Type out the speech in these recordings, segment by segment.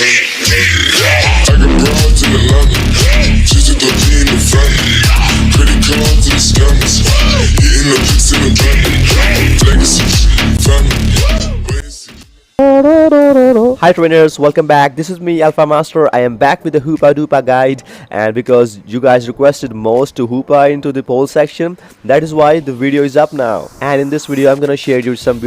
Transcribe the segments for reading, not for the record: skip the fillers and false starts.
I got broads in Atlanta, just at the in the family. Credit cards and the scammers, hitting the pics in the van. Legacy, family. Hi trainers, welcome back. This is me, Alpha Master. I am back with the Hoopa Doopa guide, and because you guys requested most to Hoopa into the poll section, that is why the video is up now. And in this video I'm gonna share you some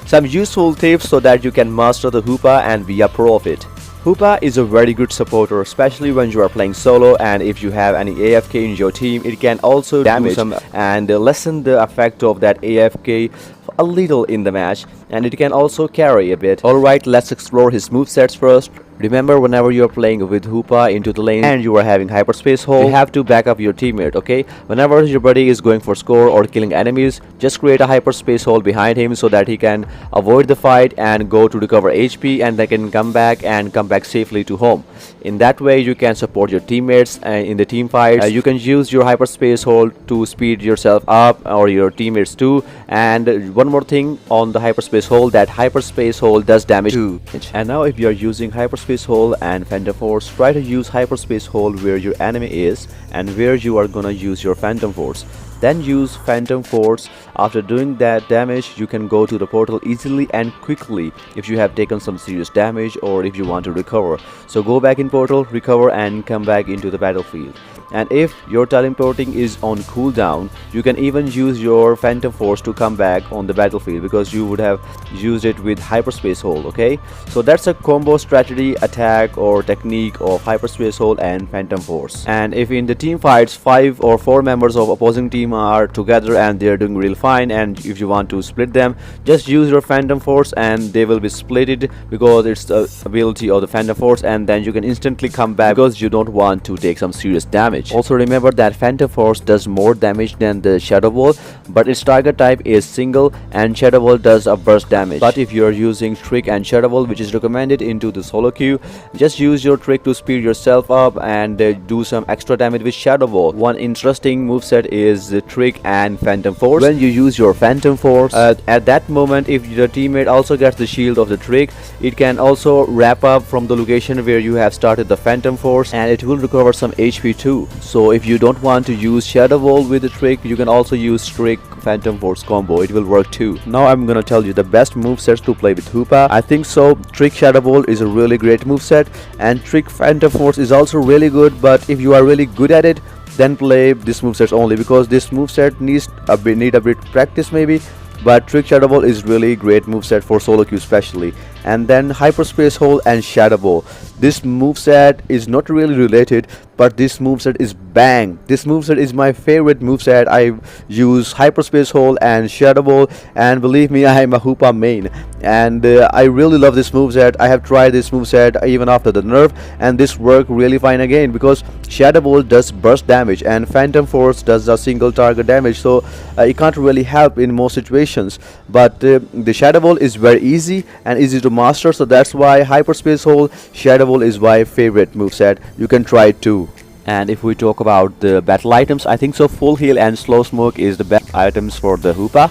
some useful tips so that you can master the Hoopa and be a pro of it. Hoopa is a very good supporter, especially when you are playing solo, and if you have any AFK in your team, it can also damage and lessen the effect of that AFK a little in the match, and it can also carry a bit. Alright, let's explore his movesets first. Remember, whenever you are playing with Hoopa into the lane and you are having hyperspace hole, you have to back up your teammate, okay? Whenever your buddy is going for score or killing enemies, just create a hyperspace hole behind him so that he can avoid the fight and go to recover HP, and they can come back safely to home. In that way, you can support your teammates in the team fights. You can use your hyperspace hole to speed yourself up or your teammates too. And one more thing on the hyperspace hole, that hyperspace hole does damage too. And now if you are using hyperspace hole and Phantom Force, try to use hyperspace hole where your enemy is and where you are gonna use your Phantom Force. Then use Phantom Force. After doing that damage, you can go to the portal easily and quickly if you have taken some serious damage or if you want to recover. So go back in portal, recover, and come back into the battlefield. And if your teleporting is on cooldown, you can even use your Phantom Force to come back on the battlefield because you would have used it with hyperspace hole, okay? So that's a combo strategy, attack or technique of hyperspace hole and Phantom Force. And if in the team fights 5 or 4 members of opposing team are together and they are doing real fine, and if you want to split them, just use your Phantom Force and they will be splitted because it's the ability of the Phantom Force, and then you can instantly come back because you don't want to take some serious damage. Also remember that Phantom Force does more damage than the Shadow Ball, but its target type is single, and Shadow Ball does a burst damage. But if you are using Trick and Shadow Ball, which is recommended into the solo queue, just use your Trick to speed yourself up and do some extra damage with Shadow Ball. One interesting moveset is the Trick and Phantom Force. When you use your Phantom Force, at that moment, if your teammate also gets the shield of the Trick, it can also wrap up from the location where you have started the Phantom Force, and it will recover some HP too. So if you don't want to use Shadow Ball with the Trick, you can also use Trick Phantom Force combo. It will work too. Now I'm gonna tell you the best movesets to play with Hoopa. I think so Trick Shadow Ball is a really great moveset, and Trick Phantom Force is also really good, but if you are really good at it, then play this moveset only, because this moveset need a bit practice maybe. But Trick Shadow Ball is really great moveset for solo queue especially. And then hyperspace hole and Shadow Ball. This moveset is not really related, but this moveset is bang. This moveset is my favorite moveset. I use hyperspace hole and Shadow Ball, and believe me, I am a Hoopa main, and I really love this moveset. I have tried this moveset even after the nerf, and this worked really fine again because Shadow Ball does burst damage and Phantom Force does a single target damage, so it can't really help in most situations. But the Shadow Ball is very easy and easy to master, so that's why hyperspace hole Shadow Ball is my favorite moveset. You can try it too. And if we talk about the battle items, I think so full heal and slow smoke is the best items for the Hoopa.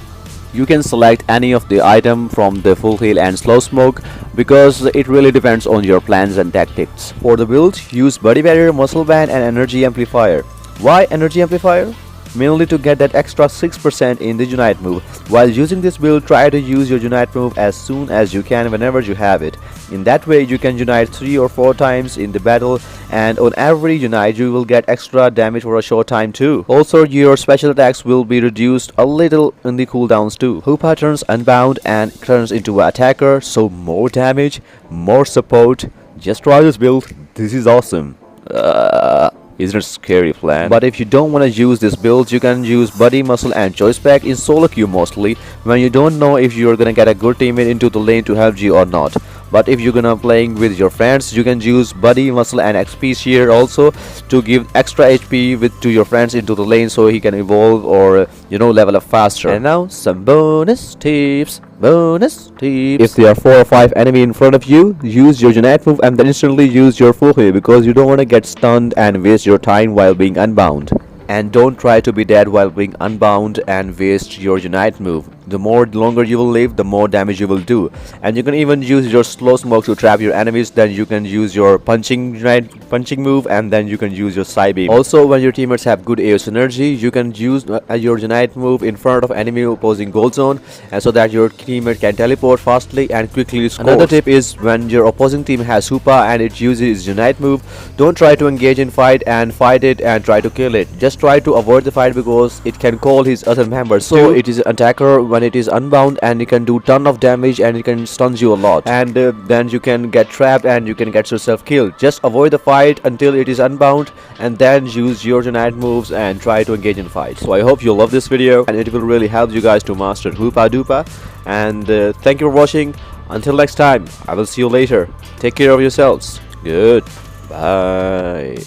You can select any of the item from the full heal and slow smoke because it really depends on your plans and tactics. For the build, use body barrier, muscle band, and energy amplifier. Why energy amplifier? Mainly to get that extra 6% in the Unite move. While using this build, try to use your Unite move as soon as you can whenever you have it. In that way, you can Unite 3 or 4 times in the battle, and on every Unite, you will get extra damage for a short time too. Also, your special attacks will be reduced a little in the cooldowns too. Hoopa turns unbound and turns into an attacker, so more damage, more support. Just try this build. This is awesome. Isn't it a scary plan? But if you don't want to use this build, you can use body, muscle, and choice pack in solo queue mostly, when you don't know if you're gonna get a good teammate into the lane to help you or not. But if you're gonna playing with your friends, you can use body, muscle, and XP here also to give extra HP to your friends into the lane so he can evolve or level up faster. And now some bonus tips. If there are 4 or 5 enemy in front of you, use your Unite move and then instantly use your full heal, because you don't want to get stunned and waste your time while being unbound. And don't try to be dead while being unbound and waste your Unite move. the more longer you will live, the more damage you will do. And you can even use your slow smoke to trap your enemies. Then you can use your punching move, and then you can use your side beam. Also, when your teammates have good AO synergy, you can use your unite move in front of enemy opposing gold zone, and so that your teammate can teleport fastly and quickly score. Another tip is when your opposing team has Hoopa and it uses unite move, don't try to engage in fight it and try to kill it. Just try to avoid the fight because it can call his other members. So it is an attacker when it is unbound, and it can do ton of damage and it can stun you a lot, and then you can get trapped and you can get yourself killed. Just avoid the fight until it is unbound, and then use your unite moves and try to engage in fights. So I hope you love this video, and it will really help you guys to master Hoopa Doopa. And thank you for watching. Until next time, I will see you later. Take care of yourselves. Goodbye.